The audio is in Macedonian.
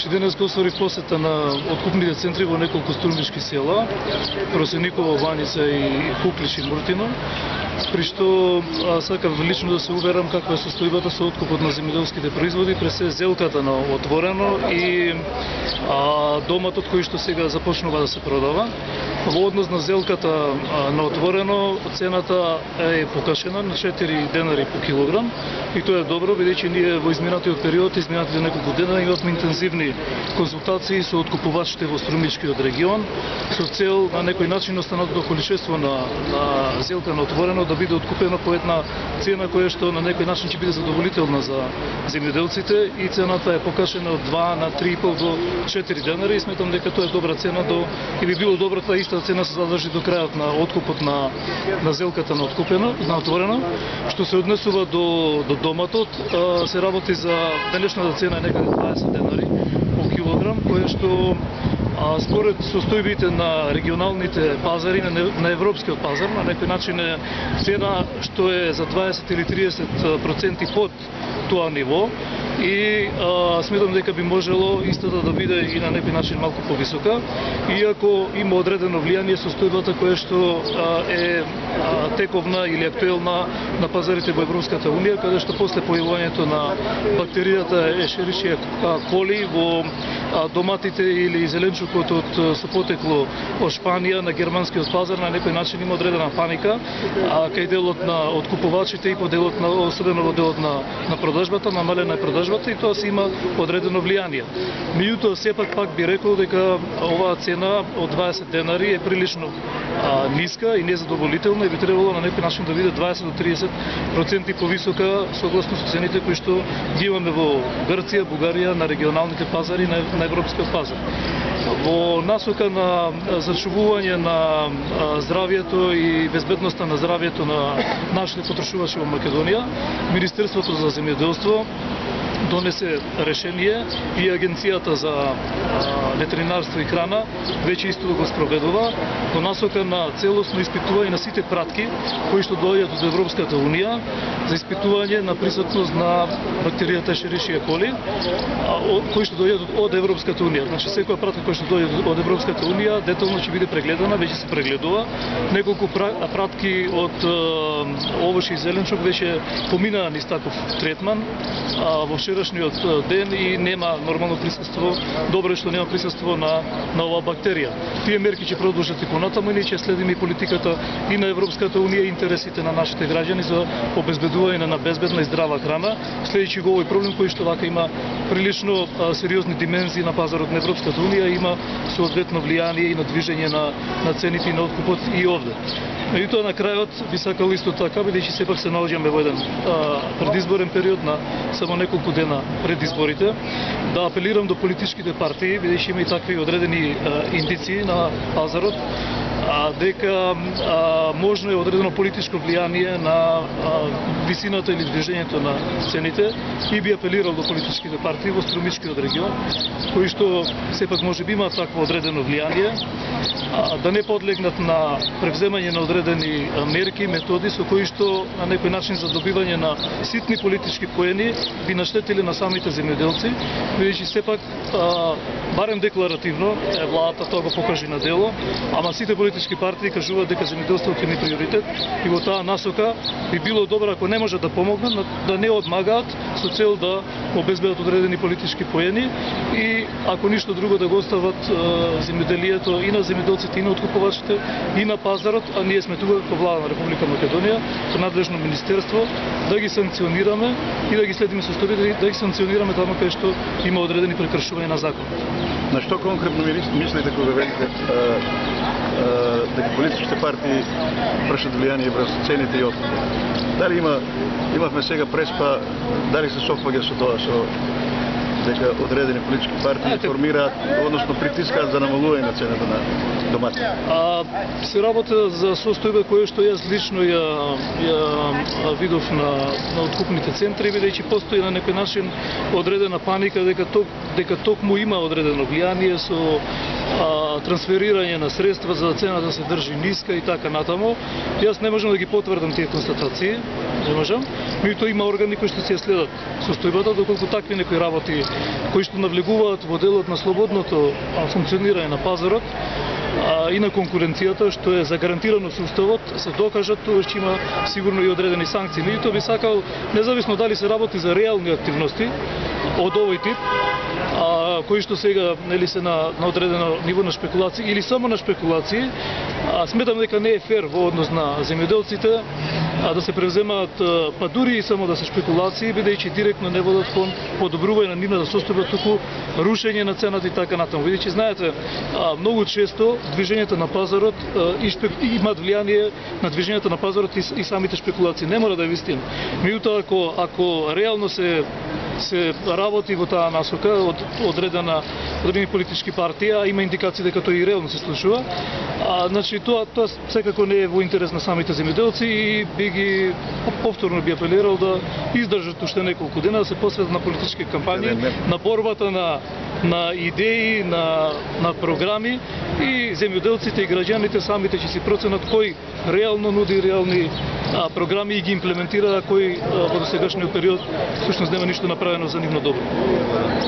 Значи денес го оствари посета на откупните центри во неколку струмички села, Росениково, Ваница и Куклиш и Муртино, при што сакав лично да се уверам каква е состојбата со откупот на земјоделските производи, пред се зелката на отворено и доматот кој што сега започнува да се продава. Во однос на зелката на отворено, цената е покашена на 4 денари по килограм и тоа е добро, бидејќи ние во изминатиот период, изминатите неколку дена имавме интензивни консултации со откупувачите во струмичкиот регион со цел на некој начин останатото количество на зелка на отворено да биде откупено по една цена која што на некој начин ќе биде задоволителна за земјоделците и цената е покашена од 2 на 3,5 до 4 денари и сметам дека тоа е добра цена и би било добро таа иста цена се задржи до крајот на откупот на зелката на откупено, на отворено. Што се однесува до доматот, се работи за денешната цена е некаде 20 денари по килограм, која што според состојбите на регионалните пазари, на европскиот пазар, на некој начин е цена што е за 20 или 30% под тоа ниво и сметам дека би можело истата да биде и на некој начин малку повисока, иако има одредено влијание состојбата која што е тековна или актуелна на пазарите во Европската унија, каде што после појавувањето на бактеријата Ешеришија коли во доматите или зеленчукот со потекло од Шпанија на германскиот пазар, на некој начин има одредена паника кај делот на откупувачите и по делот на, особено во делот на продажбата, намалена е продажбата и тоа се има одредено влијание. Меѓутоа сепак пак би рекол дека оваа цена од 20 денари е прилично ниска и незадоволителна и би требало на некој начин да биде 20 до 30% повисока согласно со цените кои што ги имаме во Грција, Бугарија, на регионалните пазари на европскиот пазар. Во насока на зачувување на здравјето и безбедноста на здравјето на нашите потрошувачи во Македонија, Министерството за земјоделство донесе решение и Агенцијата за ветеринарство и храна веќе исто го спроведува во насока на целосно испитување на сите пратки кои што доаѓаат од Европската унија за испитување на присутност на бактеријата Ешеришија коли кои што доаѓаат од Европската унија. Значи секоја пратка која што доаѓа од Европската унија детално ќе биде прегледана, веќе се прегледува. Неколку пратки од овошје и зеленчук веќе поминаа низ таков третман во вчерашниот ден и нема нормално присуство, добро е што нема присуство на оваа бактерија. Тие мерки ќе продолжат и понатаму и ние ќе следиме и политиката и на Европската унија и интересите на нашите граѓани за обезбедување на безбедна и здрава храна, следејќи го овој проблем кој што вака има прилично сериозни димензии на пазарот на Европската унија, има соодветно влијание и на движење на цените и на откупот и овде. Меѓутоа на крајот би сакал исто така, бидејќи сепак се наоѓаме во еден предизборен период на само неколку дена пред изборите, да апелирам до политичките партии, бидејќи има и такви одредени индици на пазарот, дека можно е одредено политичко влијание на висината или движењето на цените и би апелирал до политичките партии во струмичкиот регион, кои што сепак може би имаат такво одредено влијание, да не подлегнат на превземање на одредени мерки, методи со кои што на некој начин за добивање на ситни политички поени би наштетили на самите земјоделци, бидејќи сепак барем декларативно владата тоа го покажи на дело, ама сите политички партии кажуваат дека земјоделството е приоритет и во таа насока би било добро ако не можат да помогнат, да не одмагаат со цел да обезбедат одредени политички поени и ако ништо друго да го остават земјоделието и на земјоделците и на откупувачите и на пазарот, а ние сме тука како влада на Република Македонија, со надлежно министерство, да ги санкционираме и да ги следиме состојбите, да ги санкционираме таму каде што има одредени прекршувања на закон. На што конкретно мислите кога велите дека политичките партии вршат влијание врз цените и откупот? Дали имавме сега преспа, дали се софаѓа со тоа, дека одредени политички партии формираат, односно притискаат за намалување на цената на доматите? Се работа за состојба која што јас лично ја видов на откупните центри, бидејќи постои на некој начин одредена паника дека токму има одредено влијание со трансферирање на средства за да цената да се држи ниска и така натаму. Јас не можам да ги потврдам тие констатации. не можам. Меѓутоа има органи кои што ќе следат состојбата, доколку такви некои работи кои што навлегуваат во делот на слободното функционирање на пазарот и на конкуренцијата, што е загарантирано со уставот, се докажат, тоа ќе има сигурно и одредени санкции. Меѓутоа би сакал, независно дали се работи за реални активности од овој тип, кои што сега нели се на одредено ниво на шпекулации или само на шпекулации, сметам дека не е фер во однос на земјоделците да се превземаат, па дури и само да се шпекулации, бидејќи директно не водат кон подобрување на нивната состојба, туку рушење на цената и така натаму. Бидејќи знаете, многу често движењето на пазарот имаат влијание на движењето на пазарот и самите шпекулации. Не мора да е вистина. Меѓутоа, ако реално се работи во таа насока од одредени политички партии, има индикации дека тоа и реално се случува, значи тоа секако не е во интерес на самите земјоделци и би ги повторно би апелирал да издржат уште неколку дена, да се посветат на политички кампањи, на борбата на идеи, на програми, и земјоделците и граѓаните самите ќе си проценат кој реално нуди реални програми и ги имплементира, кој во досегашниот период всушност нема ништо направено за нивно добро.